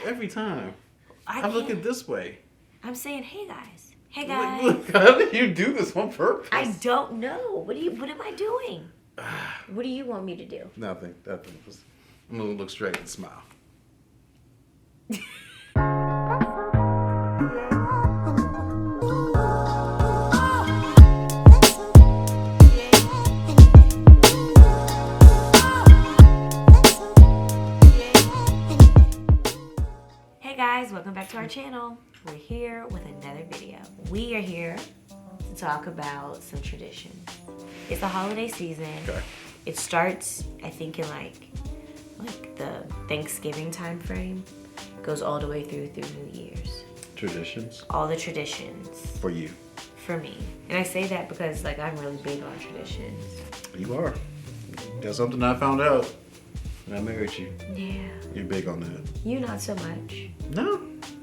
every time. I'm looking this way. I'm saying, hey guys. Hey guys. Look, how do you do this on purpose? I don't know. What am I doing? What do you want me to do? Nothing. I'm gonna look straight and smile. Hey guys, welcome back to our channel. We're here with another video. We are here to talk about some traditions. It's the holiday season. Okay. It starts, I think, in like the Thanksgiving time frame. Goes all the way through New Year's. Traditions? All the traditions. For you. For me. And I say that because like I'm really big on traditions. You are. That's something I found out when I married you. Yeah. You're big on that. You not so much. No.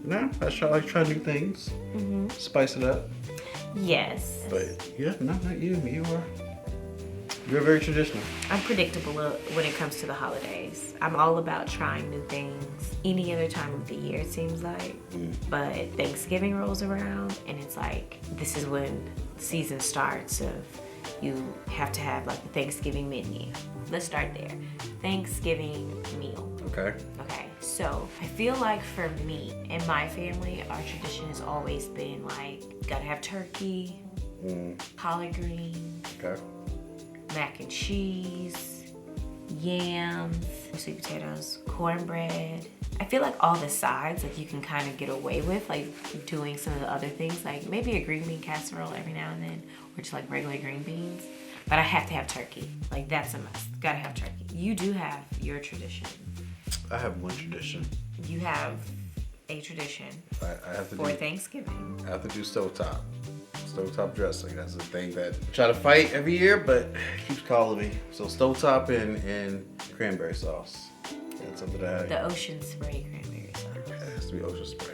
I like try new things. Mm-hmm. Spice it up. Yes. But yeah, no, not you. You are. You're very traditional. I'm predictable when it comes to the holidays. I'm all about trying new things any other time of the year, it seems like. But Thanksgiving rolls around and it's like, this is when the season starts of you have to have like the Thanksgiving menu. Let's start there. Thanksgiving meal. Okay. Okay, so I feel like for me and my family, our tradition has always been like, gotta have turkey, collard greens, Okay. mac and cheese, yams, sweet potatoes, cornbread. I feel like all the sides like you can kind of get away with like doing some of the other things, like maybe a green bean casserole every now and then, or just like regular green beans. But I have to have turkey. Like that's a must. Gotta have turkey. You do have your tradition. I have one tradition. You have a tradition I have to for Thanksgiving. I have to do stovetop. Stovetop dressing. That's the thing that I try to fight every year, but keeps calling me. So stovetop and cranberry sauce. That's something that The ocean spray cranberry sauce. it has to be ocean spray.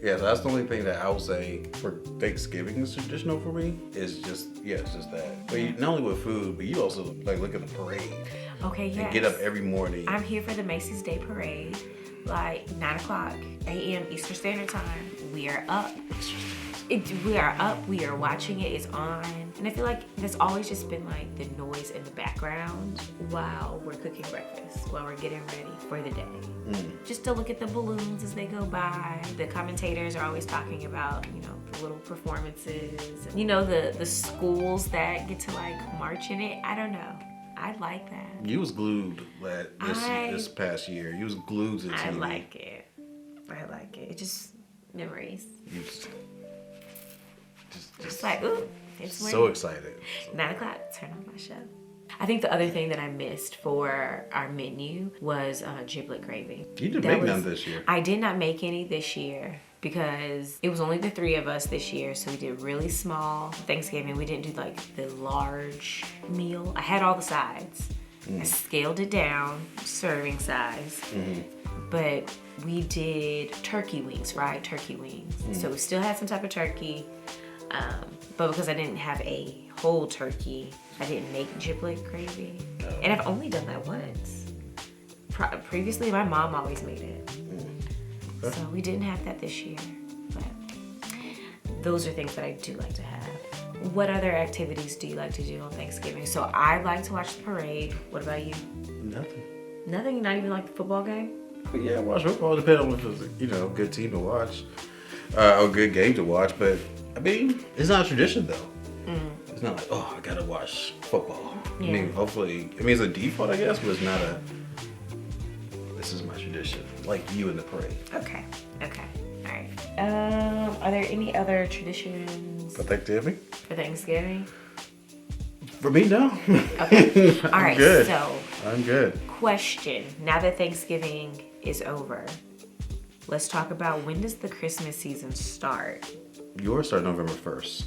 Yeah, so that's the only thing that I would say for Thanksgiving is traditional for me. Is just it's just that. But you, not only with food, but you also like look at the parade. Okay, yes. And get up every morning. I'm here for the Macy's Day Parade, like 9 o'clock a.m. Eastern Standard Time. We are up. We are up. We are watching it. It's on. And I feel like there's always just been like the noise in the background while we're cooking breakfast, while we're getting ready for the day. Just to look at the balloons as they go by. The commentators are always talking about, you know, the little performances. You know, the schools that get to like march in it. I don't know. I like that. You was glued this past year. You was glued to TV. I like it. It just memories. You Just like, ooh, it's so excited. 9 o'clock, turn on my show. I think the other thing that I missed for our menu was giblet gravy. You didn't make none this year. I did not make any this year because it was only the 3 of us this year, so we did really small Thanksgiving. We didn't do like the large meal. I had all the sides. I scaled it down, serving size. But we did turkey wings, fried turkey wings. So we still had some type of turkey. But because I didn't have a whole turkey, I didn't make giblet gravy. And I've only done that once. Previously, my mom always made it. Okay. So we didn't have that this year. But those are things that I do like to have. What other activities do you like to do on Thanksgiving? So I like to watch the parade. What about you? Nothing. Nothing? Not even like the football game? But yeah, watch football. Depending on if it's a good team to watch, or a good game to watch. But I mean, it's not a tradition though. It's not like, oh, I gotta watch football. Yeah. I mean, hopefully, it's a default, I guess, but it's not a. This is my tradition, like you in the parade. Okay. All right. Are there any other traditions For Thanksgiving? for Thanksgiving? For me, no. Okay. All right. Good. So, I'm good. question. Now that Thanksgiving is over, let's talk about when does the Christmas season start? Yours start November 1st.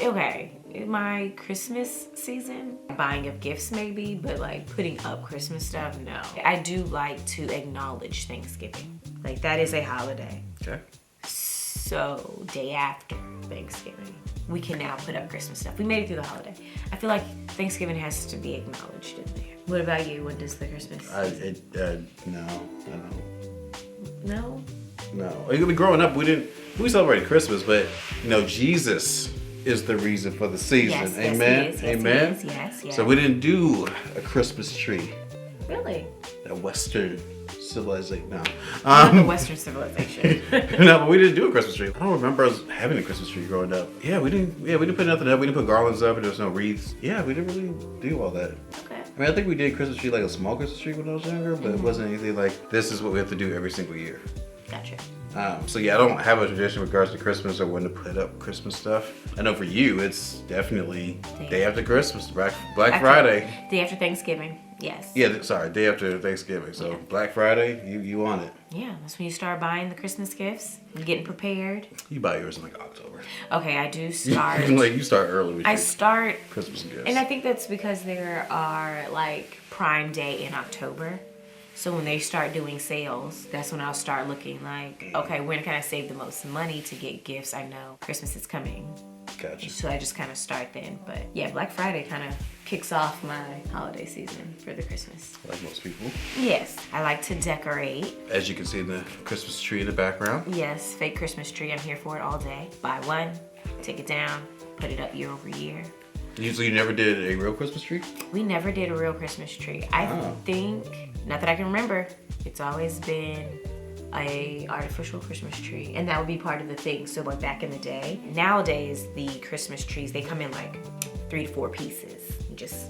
Okay, my Christmas season, buying of gifts maybe, but like putting up Christmas stuff, no. I do like to acknowledge Thanksgiving. Like that is a holiday. Okay. So day after Thanksgiving, we can now put up Christmas stuff. We made it through the holiday. I feel like Thanksgiving has to be acknowledged in there. What about you? When does the Christmas season? No, I don't. No. No. Growing up, we celebrated Christmas, but Jesus is the reason for the season. Yes, Amen. yes, Amen. Yes. So we didn't do a Christmas tree. Really? That Western civilization. No. The Western civilization. No, but we didn't do a Christmas tree. I don't remember us having a Christmas tree growing up. Yeah, we didn't put nothing up. We didn't put garlands up. There was no wreaths. Yeah, we didn't really do all that. Okay. I mean, I think we did Christmas tree, like a small Christmas tree when I was younger, but it wasn't anything like this is what we have to do every single year. Gotcha. So yeah, I don't have a tradition with regards to Christmas or when to put up Christmas stuff. I know for you, it's definitely day after Christmas, Black Friday. Day after Thanksgiving. Yes. Yeah, sorry, day after Thanksgiving. So yeah. Black Friday, you on it. Yeah, that's when you start buying the Christmas gifts, getting prepared. You buy yours in like October. Okay, I do start. Like you start early with I start Christmas gifts. And I think that's because there are like Prime Day in October. So when they start doing sales, that's when I'll start looking like, okay, when can I save the most money to get gifts? I know Christmas is coming. Gotcha. So I just kind of start then. But yeah, Black Friday kind of kicks off my holiday season for the Christmas. Like most people. Yes, I like to decorate. As you can see in the Christmas tree in the background. Yes, fake Christmas tree. I'm here for it all day. Buy one, take it down, put it up year over year. So you never did a real Christmas tree? We never did a real Christmas tree. I think, not that I can remember, it's always been a artificial Christmas tree, and that would be part of the thing. So like back in the day, nowadays the Christmas trees, they come in like 3 to 4 pieces. You just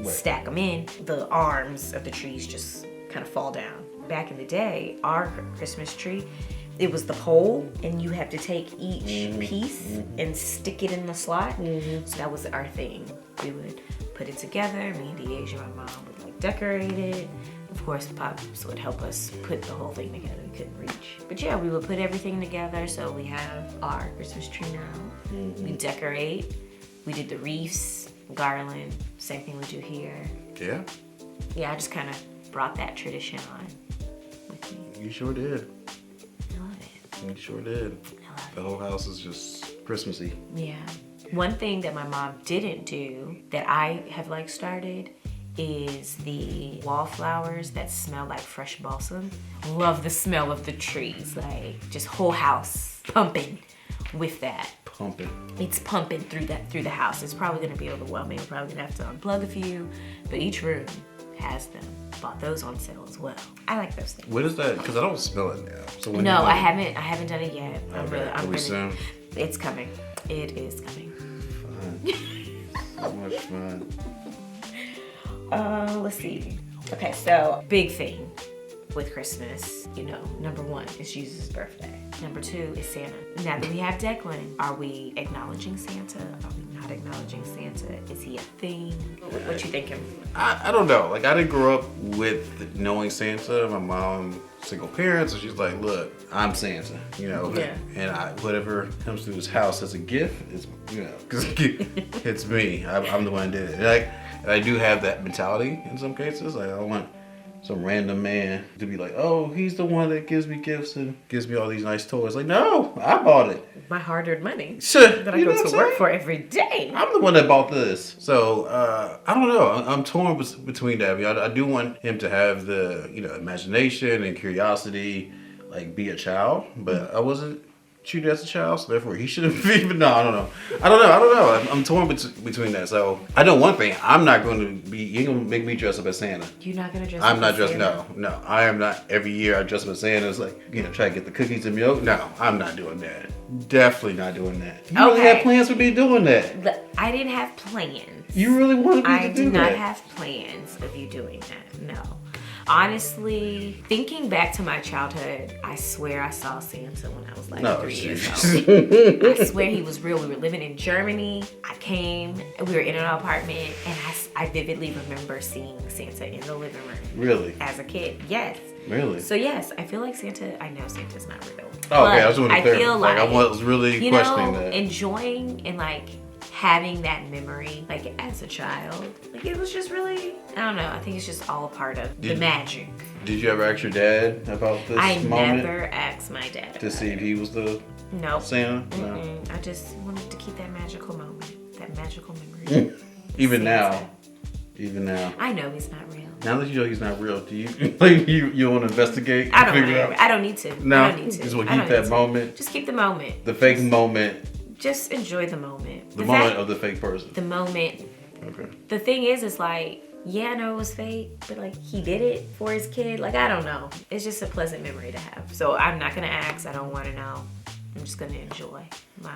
stack them in. The arms of the trees just kind of fall down. Back in the day, our Christmas tree, it was the pole, and you have to take each piece and stick it in the slot. So that was our thing. We would put it together. Me and Deonna, my mom, would like decorate it. Of course, Pops would help us put the whole thing together. We couldn't reach. But yeah, we would put everything together. So we have our Christmas tree now. We decorate. We did the wreaths, garland, same thing we do here. Yeah? Yeah, I just kind of brought that tradition on with me. You sure did. I love it. You sure did. The whole house is just Christmassy. Yeah. One thing that my mom didn't do that I have like started is the wallflowers that smell like fresh balsam. Love the smell of the trees, like just whole house pumping with that. Pumping. It's pumping through the house. It's probably gonna be overwhelming. We're probably gonna have to unplug a few, but each room has them. Bought those on sale as well. I like those things. What is that? Because I don't smell it now. So when no, I haven't done it yet. I'm soon? It's coming. It is coming. Fun. So much fun. Let's see. Okay, so big thing with Christmas, number 1 is Jesus' birthday. Number 2 is Santa. Now that we have Declan, are we acknowledging Santa? Are we not acknowledging Santa? Is he a thing? What you thinking? I don't know. Like, I didn't grow up with knowing Santa. My mom, single parent, so she's like, look, I'm Santa, Yeah. And whatever comes through this house as a gift, it's, because it's me. I'm the one that did it. And I do have that mentality in some cases. Like, I don't want some random man to be like, oh, he's the one that gives me gifts and gives me all these nice toys. Like, no, I bought it. My hard-earned money Sure. that I go to work for every day. I'm the one that bought this. So, I don't know. I'm torn between that. I do want him to have the, imagination and curiosity, like be a child, but I wasn't treated as a child, so therefore he shouldn't be. But no, I don't know. I'm torn between that. So I know one thing: I'm not going to be. You ain't gonna make me dress up as Santa. You're not gonna dress. I'm not dressing. No, I am not. Every year I dress up as Santa. It's like try to get the cookies and milk. No, I'm not doing that. Definitely not doing that. You really had plans for me doing that. I didn't have plans. You really wanted me to do that? I did not have plans of you doing that. No. Honestly, thinking back to my childhood, I swear I saw Santa when I was like 3 years old. I swear he was real. We were living in Germany. I came, we were in an apartment, and I vividly remember seeing Santa in the living room. Really? As a kid, yes. Really? So yes, I feel like I know Santa's not real. Oh, okay, I was doing it there. I feel like I was really questioning that. Enjoying and having that memory, as a child, it was just really, I don't know, I think it's just all a part of the magic. Did you ever ask your dad about this moment? I never asked my dad to see if he was the Santa? No. I just wanted to keep that magical moment, that magical memory. Even now. I know he's not real. Now that you know he's not real, do you like you want to investigate? I don't figure know. out? I don't need to. No, I don't need to. just want I to don't keep that need to. moment, Just keep the moment. the fake moment, Just enjoy the moment. the moment of the fake person. The moment. Okay. The thing is like, yeah, I know it was fake, but like he did it for his kid. Like, I don't know. It's just a pleasant memory to have. So I'm not gonna ask. I don't want to know. I'm just gonna enjoy my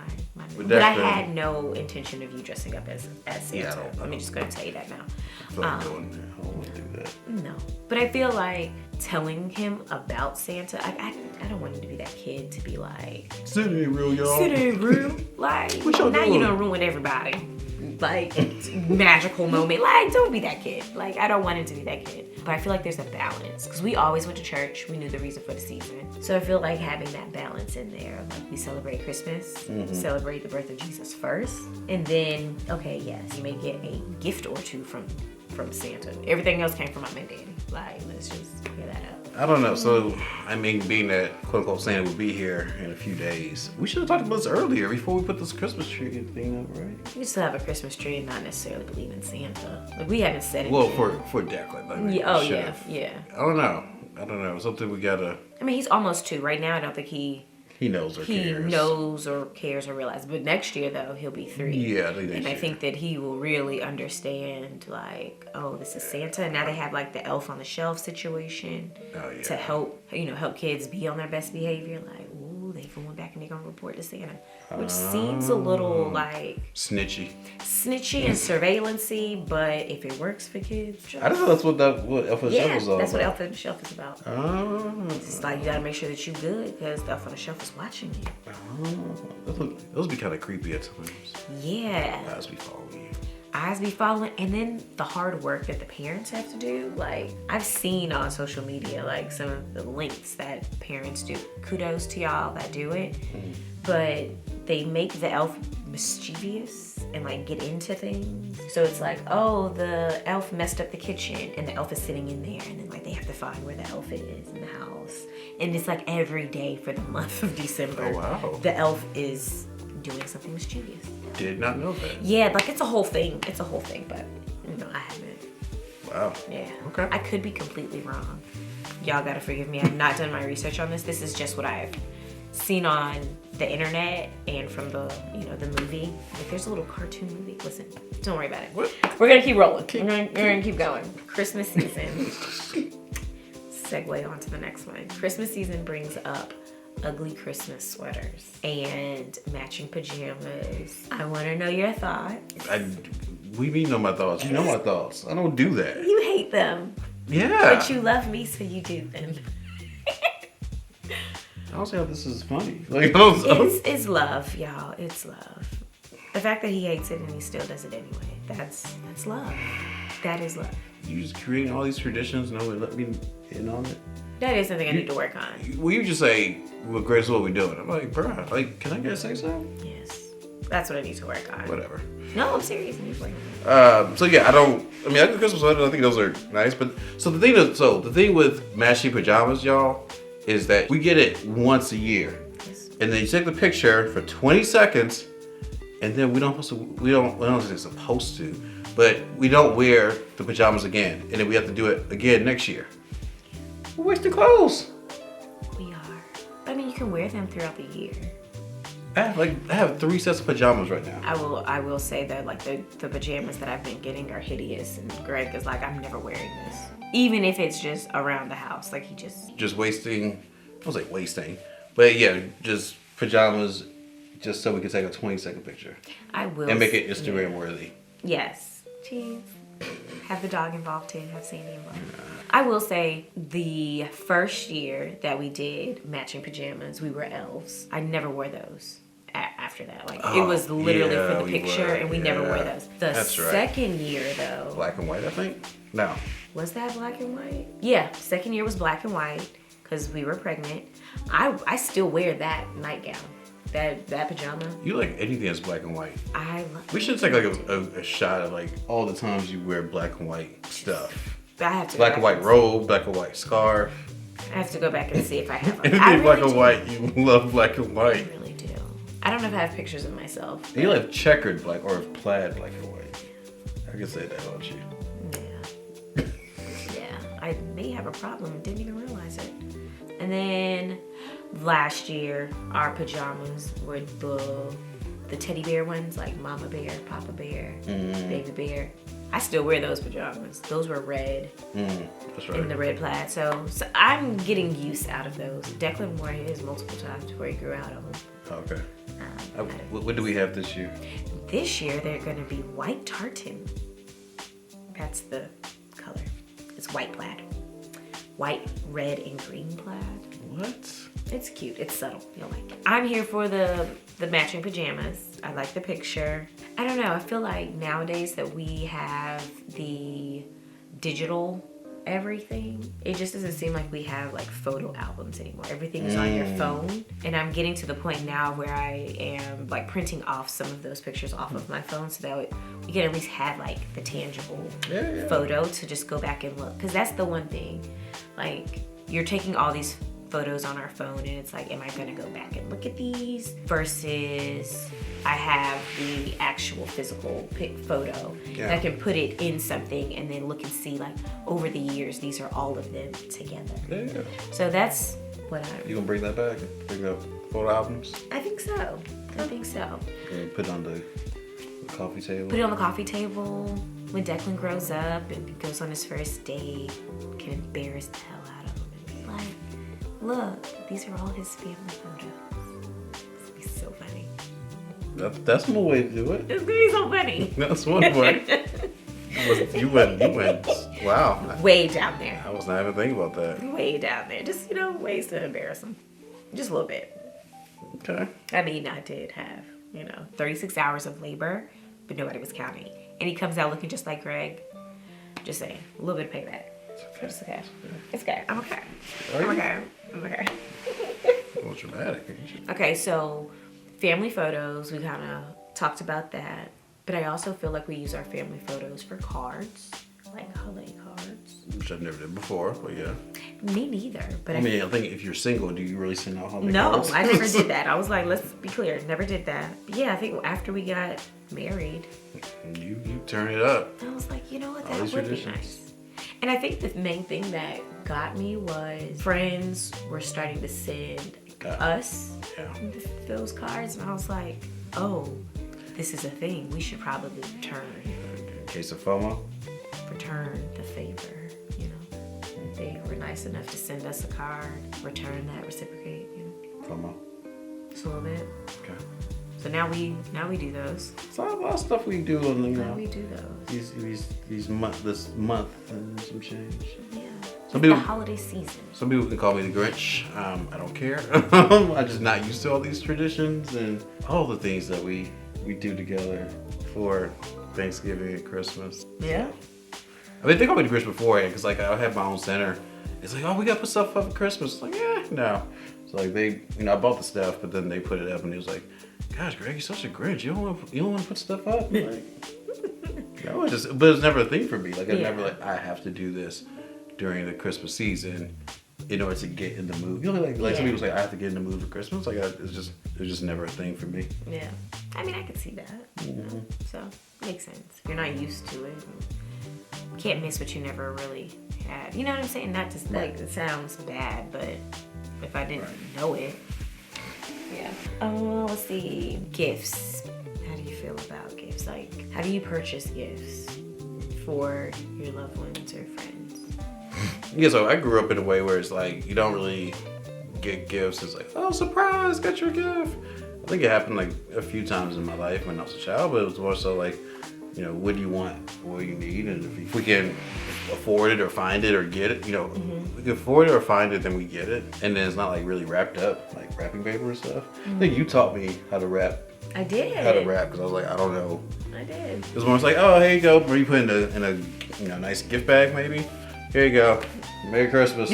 but I had no intention of you dressing up as Santa. Yeah, I'm just gonna tell you that now. I feel like doing that. I don't want to do that. No, but I feel like telling him about Santa. I don't want him to be that kid to be like, Santa ain't real, y'all. Santa ain't real. Like, What y'all now doing? you don't ruin everybody. Like, magical moment. Like, don't be that kid. Like, I don't want him to be that kid. But I feel like there's a balance because we always went to church. We knew the reason for the season. So I feel like having that balance in there. Like, we celebrate Christmas, celebrate the birth of Jesus first, and then, okay, yes, you may get a gift or two from Santa. Everything else came from mom and daddy. Like, let's just clear that up. I don't know. So, I mean, being that quote unquote Santa will be here in a few days, we should have talked about this earlier before we put this Christmas tree thing up, right? We still have a Christmas tree and not necessarily believe in Santa. Like, we haven't said it. Well, yet. for Declan. I mean, Yeah, oh, we yeah, should've. yeah. I don't know. Something we gotta. I mean, he's almost 2 right now. I don't think he knows or he cares. knows or cares or realizes. But next year, though, he'll be 3. Yeah, I think and next I year. think that he will really understand, like, oh, this is Santa. And now they have like the elf on the shelf situation Oh, yeah. to help kids be on their best behavior. Like, ooh, they went back and they're gonna report to Santa, which seems a little like Snitchy. snitchy and surveillancy. But if it works for kids, just, I don't know that's what Elf on the Shelf was all that's what about. Elf on the Shelf is about. Oh. It's like you gotta make sure that you're good because the Elf on the Shelf is watching you. Those be kind of creepy at times. Yeah. Eyes be following you. Eyes be following, and then the hard work that the parents have to do. Like, I've seen on social media, like, some of the links that parents do. Kudos to y'all that do it. But they make the elf mischievous and, like, get into things. So it's like, oh, the elf messed up the kitchen, and the elf is sitting in there, and then, like, they have to find where the elf is in the house. And it's, like, every day for the month of December. Oh, wow. The elf is doing something mischievous. Did not know that. Yeah, like it's a whole thing. It's a whole thing, but I haven't. Wow. Yeah. Okay. I could be completely wrong. Y'all gotta forgive me. I've not done my research on this. This is just what I've seen on the internet and from the the movie. Like, there's a little cartoon movie. Listen, don't worry about it. What? We're gonna keep rolling. We're gonna keep going. Christmas season. Segue on to the next one. Christmas season brings up ugly Christmas sweaters and matching pajamas. I want to know your thoughts. We mean know my thoughts. You know my thoughts. I don't do that. You hate them, Yeah. but you love me, so you do them. I don't see how this is funny. Like, I don't. It's love, y'all. It's love. The fact that he hates it and he still does it anyway. That's love. That is love. You just creating all these traditions. No one let me in on it. That is something I need to work on. Well, you just say, "Well, Grace, what we doing?" I'm like, "Bro, like, can I get say something?" Yes. That's what I need to work on. Whatever. No, I'm serious. I need to work on it. So yeah, ugly Christmas sweaters, I think those are nice. But the thing with matching pajamas, y'all, is that we get it once a year, Yes. and then you take the picture for 20 seconds, and then we don't say supposed to, but we don't wear the pajamas again, and then we have to do it again next year. We're wasting clothes. We are. I mean, you can wear them throughout the year. I have 3 sets of pajamas right now. I will say that, like, the pajamas that I've been getting are hideous, and Greg is like, I'm never wearing this. Even if it's just around the house. Like, he Just wasting, I was like wasting, but yeah, just pajamas, just so we can take a 20-second picture I will. and make it Instagram worthy. Yes. Cheese. Have the dog involved too. Have Sandy involved. I will say the first year that we did matching pajamas, we were elves. I never wore those after that. Like, it was literally yeah, for the we picture, were. and we never wore Yeah. those. The That's right. second year, though. Black and white, I think. No. Was that black and white? Yeah, second year was black and white because we were pregnant. I still wear that nightgown, that pajama. You like anything that's black and white. I love. We should take like a shot of like all the times you wear black and white stuff. I have to. Black and white robe, black and white scarf. I have to go back and see if I have. Anything I really black and do. white, you love black and I white. really do. I don't know if I have pictures of myself. And you like checkered black or plaid black and white. I can say that about you. Yeah. Yeah. I may have a problem and didn't even realize it. And then last year, our pajamas were the teddy bear ones, like Mama Bear, Papa Bear, Baby Bear. I still wear those pajamas. Those were red. That's right. In the red plaid. So I'm getting use out of those. Declan wore his multiple times before he grew out of them. Okay. What do we have this year? This year, they're going to be white tartan. That's the color. It's white plaid. White, red, and green plaid. What? It's cute. It's subtle. You'll like it. I'm here for the matching pajamas. I like the picture. I don't know. I feel like nowadays that we have the digital everything, it just doesn't seem like we have like photo albums anymore. Everything is on your phone. And I'm getting to the point now where I am like printing off some of those pictures off of my phone so that we can at least have like the tangible photo to just go back and look. Because that's the one thing. Like, you're taking all these photos on our phone and it's like, am I gonna go back and look at these? Versus I have the actual physical photo and I can put it in something and then look and see like over the years, these are all of them together. Yeah. So that's what You gonna bring that back? Bring up photo albums? I think so. Put it on the coffee table? Put it on the coffee table. When Declan grows up and goes on his first date, can embarrass the hell out of him and be like, look, these are all his family photos. It's gonna be so funny. That's one way to do it. It's gonna be so funny. That's one way. You went. Wow. Way down there. I was not even thinking about that. Way down there. Just, ways to embarrass him. Just a little bit. Okay. I mean, I did have, 36 hours of labor, but nobody was counting. And he comes out looking just like Greg. Just saying. A little bit of payback. It's okay. It's okay. I'm okay. I'm okay. Well, dramatic. Okay, so family photos, we kind of talked about that. But I also feel like we use our family photos for cards, like holiday cards. Which I've never did before, but yeah. Me neither. But I think if you're single, do you really send out holiday no, cards? I never did that. I was like, let's be clear, never did that. But yeah, I think after we got married, you turn it up. I was like, you know what, All that these would be traditions. nice. And I think the main thing that got me was friends were starting to send us those cards, and I was like, oh, this is a thing. We should probably return In case of FOMO? Return the favor, They were nice enough to send us a card, return that, reciprocate, FOMO. Just a little bit. Okay. So now we do those. So a lot of stuff we do on Now we do those. this month and some change. Yeah. Some The people, holiday season. some people can call me the Grinch. I don't care. I'm just not used to all these traditions and all the things that we do together for Thanksgiving and Christmas. Yeah. I mean, they called me the Grinch before, because like I have my own center. It's like, oh, we gotta put stuff up for Christmas. Like, no. So like they, I bought the stuff, but then they put it up, and it was like, gosh, Greg, you're such a Grinch. You don't want to put stuff up. Like, no, but it's never a thing for me. Like I never I have to do this during the Christmas season in order to get in the mood. Like some people say, I have to get in the mood for Christmas. Like it's just never a thing for me. Yeah. I mean, I could see that. Mm-hmm. So makes sense. If you're not used to it, can't miss what you never really had. You know what I'm saying? Not just like it sounds bad, but if I didn't know it. Yeah. Let's see. Gifts. How do you feel about gifts? Like, how do you purchase gifts for your loved ones or friends? Yeah, so I grew up in a way where it's like you don't really get gifts. It's like, oh, surprise, got your gift. I think it happened like a few times in my life when I was a child, but it was more so like, what do you want? What do you need? And if we can afford it or find it or get it, we can afford it or find it, then we get it. And then it's not like really wrapped up, like wrapping paper and stuff. I think you taught me how to wrap. I did. How to wrap, because I was like, I don't know. I did. It was more like, oh, here you go. Where you put in a nice gift bag maybe. Here you go. Merry Christmas.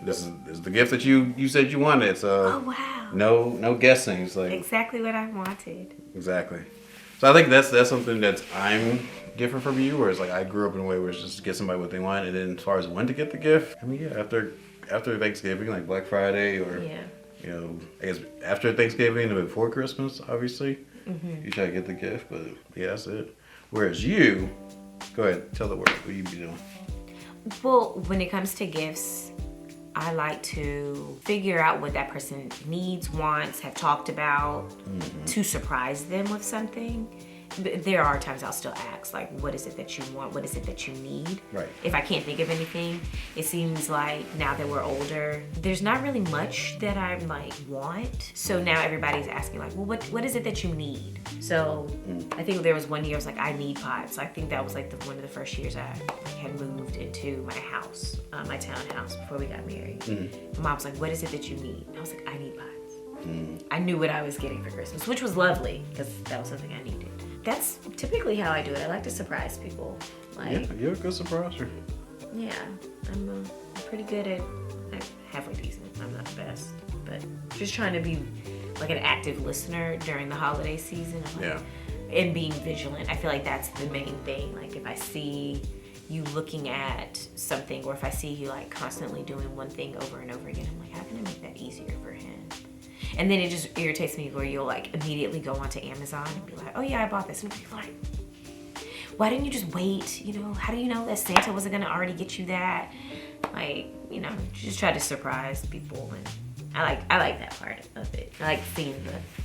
This is the gift that you said you wanted. So oh wow. No guessing. It's like exactly what I wanted. Exactly. So I think that's something that I'm different from you, where it's like I grew up in a way where it's just get somebody what they want, and then as far as when to get the gift, I mean, after Thanksgiving, like Black Friday, or I guess after Thanksgiving and before Christmas, obviously, you try to get the gift. But yeah, that's it. Whereas you, go ahead, tell the world what you be doing. Well, when it comes to gifts, I like to figure out what that person needs, wants, have talked about, to surprise them with something. There are times I'll still ask, like, what is it that you want? What is it that you need? Right. If I can't think of anything, it seems like now that we're older, there's not really much that I like want. So now everybody's asking, like, well, what is it that you need? So I think there was one year I was like, I need pots. I think that was like one of the first years I had moved into my house, my townhouse before we got married. My mom was like, what is it that you need? And I was like, I need pots. I knew what I was getting for Christmas, which was lovely because that was something I needed. That's typically how I do it. I like to surprise people. Like, Yeah, you're a good surpriser. yeah, I'm pretty good at halfway decent. I'm not the best, but just trying to be like an active listener during the holiday season. Yeah. And being vigilant. I feel like that's the main thing. Like if I see you looking at something, or if I see you like constantly doing one thing over and over again, I'm like, how can I make that easier for him? And then it just irritates me where you'll like immediately go onto Amazon and be like, oh yeah, I bought this. And I'll be like, why didn't you just wait? You know, how do you know that Santa wasn't gonna already get you that? Like, you know, just try to surprise people, and I like that part of it. I like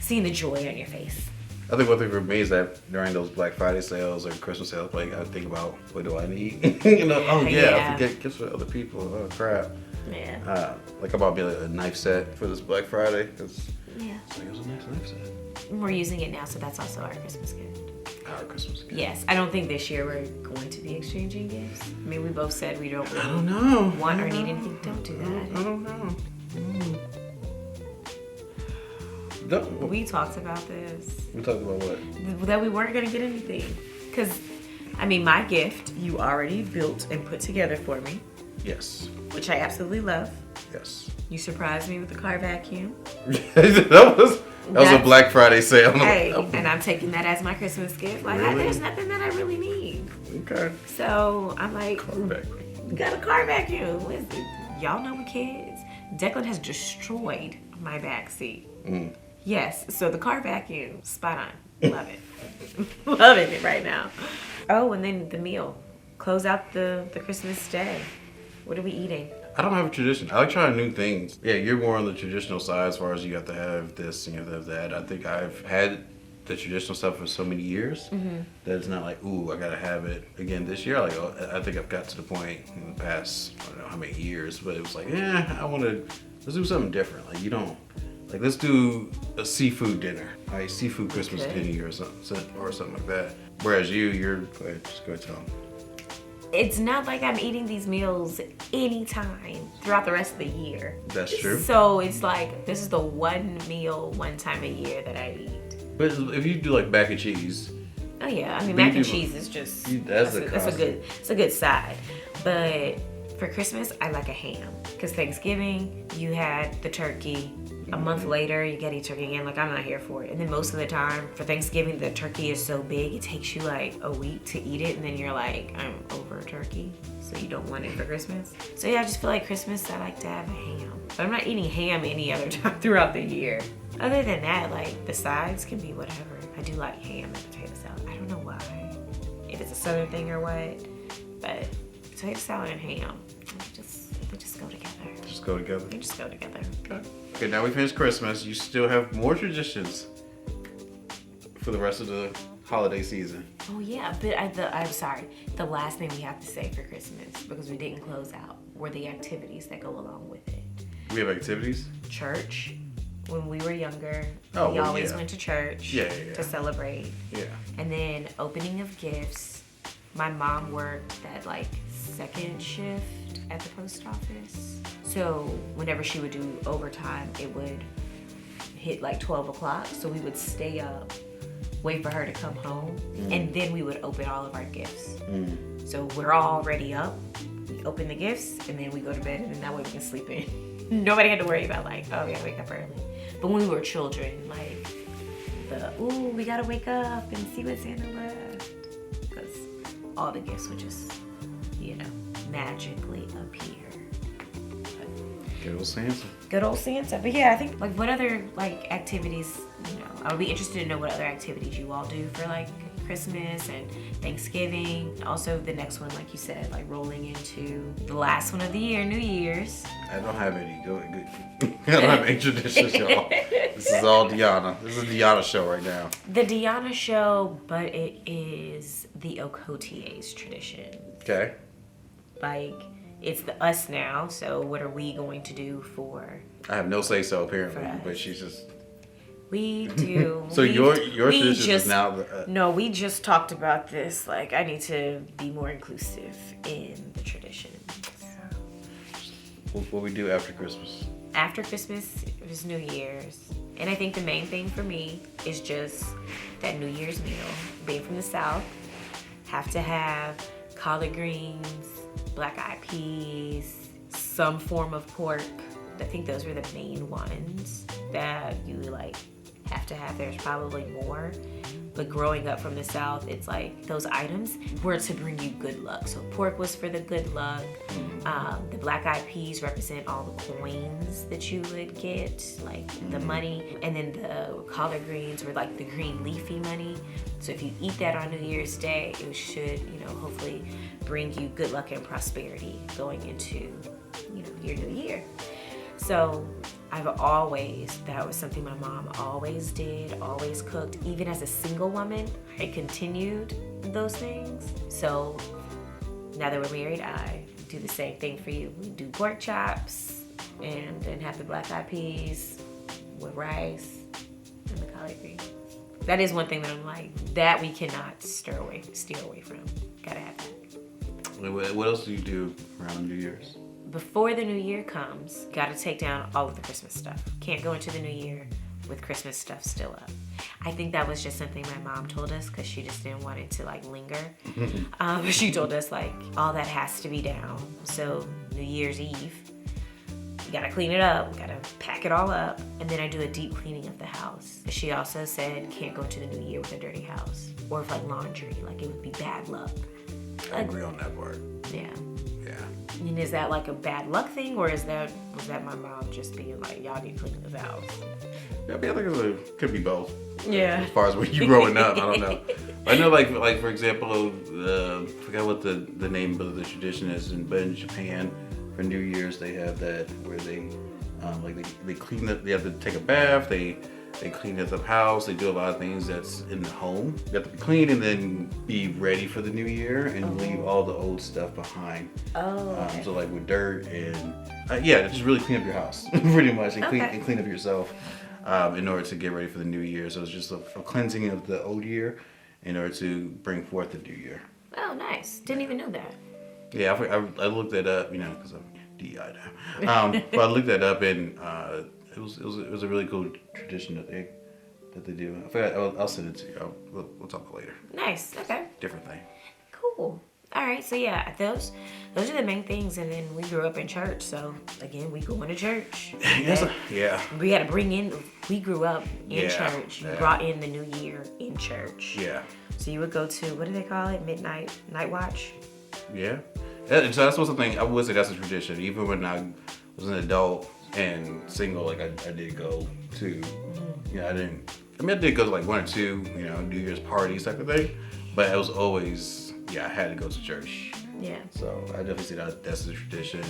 seeing the joy on your face. I think one thing for me is that during those Black Friday sales or Christmas sales, like I think about, what do I need? You know, oh yeah, I forget gifts for other people. Oh crap. Yeah. Like I bought me a knife set for this Black Friday. Yeah. So it was a nice knife set. We're using it now, so that's also our Christmas gift. Our Christmas gift. Yes. I don't think this year we're going to be exchanging gifts. I mean, we both said we don't I don't know. want or need anything. Don't do that. I don't know. We talked about this. We talked about what? That we weren't going to get anything. Because, I mean, my gift you already built and put together for me. Yes. Which I absolutely love. Yes. You surprised me with the car vacuum. that was a Black Friday sale. Hey, and I'm taking that as my Christmas gift. Like, Really? there's nothing that I really need. Okay. So I'm like, Car vacuum. got a car vacuum. What is it? Y'all know with kids. Declan has destroyed my back seat. Yes, so the car vacuum, spot on. Love it. Loving it right now. Oh, and then the meal. Close out the Christmas day. What are we eating? I don't have a tradition. I like trying new things. Yeah, you're more on the traditional side as far as you have to have this and you have to have that. I think I've had the traditional stuff for so many years that it's not like, ooh, I gotta have it again this year. Like, I think I've got to the point in the past, I don't know how many years, but it was like, let's do something different. Like, you don't, like, let's do a seafood dinner, like seafood Christmas dinner or something like that. Whereas you're, go ahead, just go ahead and tell them. It's not like I'm eating these meals anytime throughout the rest of the year. That's true. So it's like, this is the one meal, one time a year that I eat. But if you do like mac and cheese. Oh yeah, I mean mac and cheese is just, that's a good side. But for Christmas, I like a ham. Because Thanksgiving, you had the turkey. A month later, you gotta eat turkey again. Like, I'm not here for it. And then most of the time, for Thanksgiving, the turkey is so big, it takes you like a week to eat it. And then you're like, I'm over turkey. So you don't want it for Christmas. So yeah, I just feel like Christmas, I like to have a ham. But I'm not eating ham any other time throughout the year. Other than that, like, the sides can be whatever. I do like ham and potato salad. I don't know why. If it's a southern thing or what. But potato salad and ham, they just go together. Just go together? They just go together. Okay, now we finished Christmas. You still have more traditions for the rest of the holiday season. Oh yeah, but I'm sorry. The last thing we have to say for Christmas, because we didn't close out, were the activities that go along with it. We have activities? Church. When we were younger, we always went to church to celebrate. Yeah. And then opening of gifts. My mom worked that like second shift at the post office. So whenever she would do overtime, it would hit like 12 o'clock. So we would stay up, wait for her to come home, and then we would open all of our gifts. So we're all already up. We open the gifts, and then we go to bed, and then that way we can sleep in. Nobody had to worry about like, oh, we gotta wake up early. But when we were children, like, we gotta wake up and see what Santa left. Because all the gifts would just, magically appear. Good old Santa. Good old Santa. But yeah, I think, like, what other, like, activities, I would be interested to know what other activities you all do for, like, Christmas and Thanksgiving. Also the next one, like you said, like rolling into the last one of the year, New Year's. I don't have any. Go good. I don't have any traditions, y'all. This is all Deonna. This is a Deonna show right now. The Deonna show, but it is the Okotie's tradition. Okay. Like, it's the us now, so what are we going to do for... I have no say so apparently, For but us. she's just. We do. So your tradition is now the. No, we just talked about this. Like, I need to be more inclusive in the tradition. What we do after Christmas. After Christmas, it was New Year's. And I think the main thing for me is just that New Year's meal. Being from the South, have to have collard greens, black-eyed peas, some form of pork. I think those were the main ones that you like have to have. There's probably more, but growing up from the South, it's like those items were to bring you good luck. So pork was for the good luck. The black-eyed peas represent all the coins that you would get, like the money, and then the collard greens were like the green leafy money. So if you eat that on New Year's Day, it should, hopefully bring you good luck and prosperity going into, your new year. So that was something my mom always did, always cooked. Even as a single woman, I continued those things. So now that we're married, I do the same thing for you. We do pork chops and then have the black-eyed peas with rice and the collard greens. That is one thing that I'm like, that we cannot steer away from. Gotta have that. What else do you do around New Year's? Before the new year comes, gotta take down all of the Christmas stuff. Can't go into the new year with Christmas stuff still up. I think that was just something my mom told us because she just didn't want it to like linger. She told us like all that has to be down. So New Year's Eve, you gotta clean it up, gotta pack it all up, and then I do a deep cleaning of the house. She also said can't go into the new year with a dirty house or with like laundry, like it would be bad luck. I agree on that part. Yeah. Yeah. And is that like a bad luck thing, or was that my mom just being like, y'all need to clean this house? Yeah, I think it could be both. Yeah. As far as when you growing up, I don't know. I know, like for example, I forgot what the name of the tradition is, but in Japan, for New Year's they have that where they clean up. They have to take a bath. They clean up the house. They do a lot of things that's in the home. You have to be clean and then be ready for the new year and leave all the old stuff behind. Okay. So like with dirt and just really clean up your house pretty much and clean up yourself in order to get ready for the new year. So it's just a cleansing of the old year in order to bring forth the new year. Oh, nice. Didn't even know that. Yeah, I looked that up, because I'm DI now. But I looked that up and it was a really cool tradition that they do. I forgot. I'll send it to you. We'll talk later. Nice. Okay. Different thing. Cool. All right. So yeah, those are the main things. And then we grew up in church, so again, we going to church. Yeah. We had to bring in. We grew up in church. You Yeah. brought in the new year in church. Yeah. So you would go to, what do they call it? Night watch. Yeah. So that's something I would say that's a tradition. Even when I was an adult and single, like I did go to, I did go to like one or two, New Year's parties type of thing, but it was always, I had to go to church. Yeah. So I definitely see that's a tradition.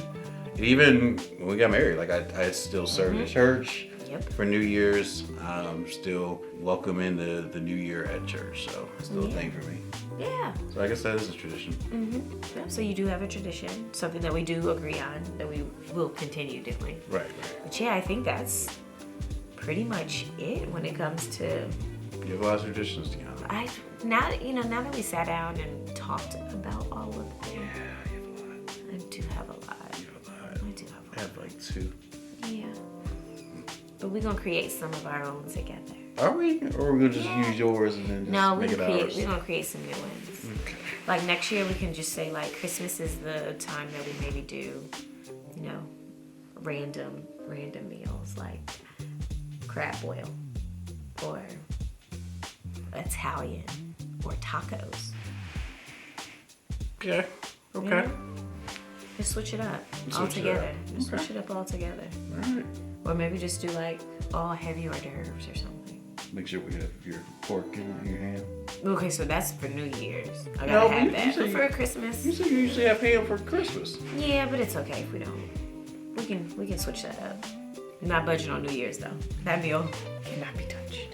And even when we got married, like I still served at church. Yep. For New Year's, still welcome in the new year at church. So it's still a thing for me. Yeah. So I guess that is a tradition. Mm-hmm. Yeah, so you do have a tradition, something that we do agree on, that we will continue doing. Right. But yeah, I think that's pretty much it when it comes to. You have a lot of traditions, Deonna. Now that we sat down and talked about all of them. Yeah, you have a lot. I do have a lot. You have a lot. I do have a lot. I have like 2. Yeah. But we're gonna create some of our own together. Are we? Or we're gonna just use yours and then just make it ours? We're gonna create some new ones. Okay. Like next year we can just say like Christmas is the time that we maybe do, random meals like crab boil or Italian or tacos. Okay. Okay. Yeah. Just switch it up all together. Just switch it up all together. All right. Or maybe just do like all heavy hors d'oeuvres or something. make sure we have your pork in your hand. Okay, so that's for New Year's. I No, gotta you have that. said But for Christmas. You said you usually have ham for Christmas. Yeah, but it's okay if we don't. We can switch that up. Not budget on New Year's though. That meal cannot be touched.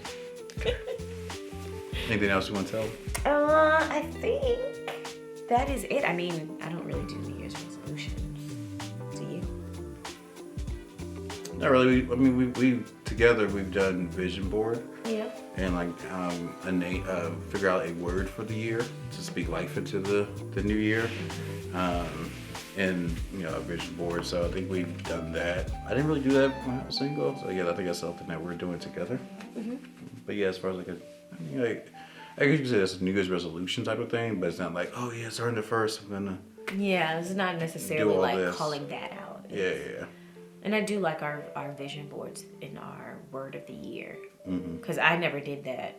Anything else you want to tell? I think that is it. I mean, I don't really do New Year's resolutions. Do you? Not really. We together we've done vision board. Yeah. And like figure out a word for the year to speak life into the new year, and a vision board. So I think we've done that. I didn't really do that when I was single, so yeah, I think that's something that we're doing together. Mm-hmm. But yeah, as far as I guess you could say that's a New Year's resolution type of thing, but it's not like, oh yeah, starting the first, I'm gonna. Yeah, it's not necessarily like this. calling that out. Yeah. And I do like our vision boards in our word of the year. Mm-hmm. Because I never did that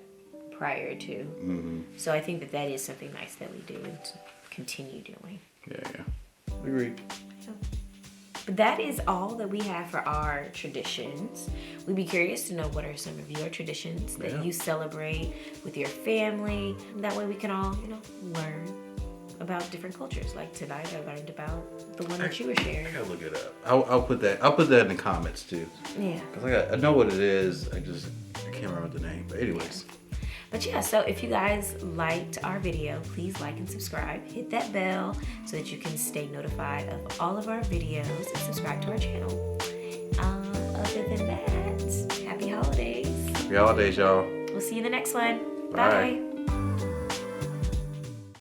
prior to. Mm-hmm. So I think that is something nice that we do to continue doing. Yeah. Agreed. But that is all that we have for our traditions. We'd be curious to know what are some of your traditions that you celebrate with your family. That way we can all, learn about different cultures. Like tonight I learned about the one that you were sharing. I gotta look it up. I'll put that in the comments too. Yeah. Because I know what it is. I can't remember the name. But anyways. But yeah, so if you guys liked our video, please like and subscribe. Hit that bell so that you can stay notified of all of our videos and subscribe to our channel. Other than that, happy holidays. Happy holidays, y'all. We'll see you in the next one. Bye. Bye.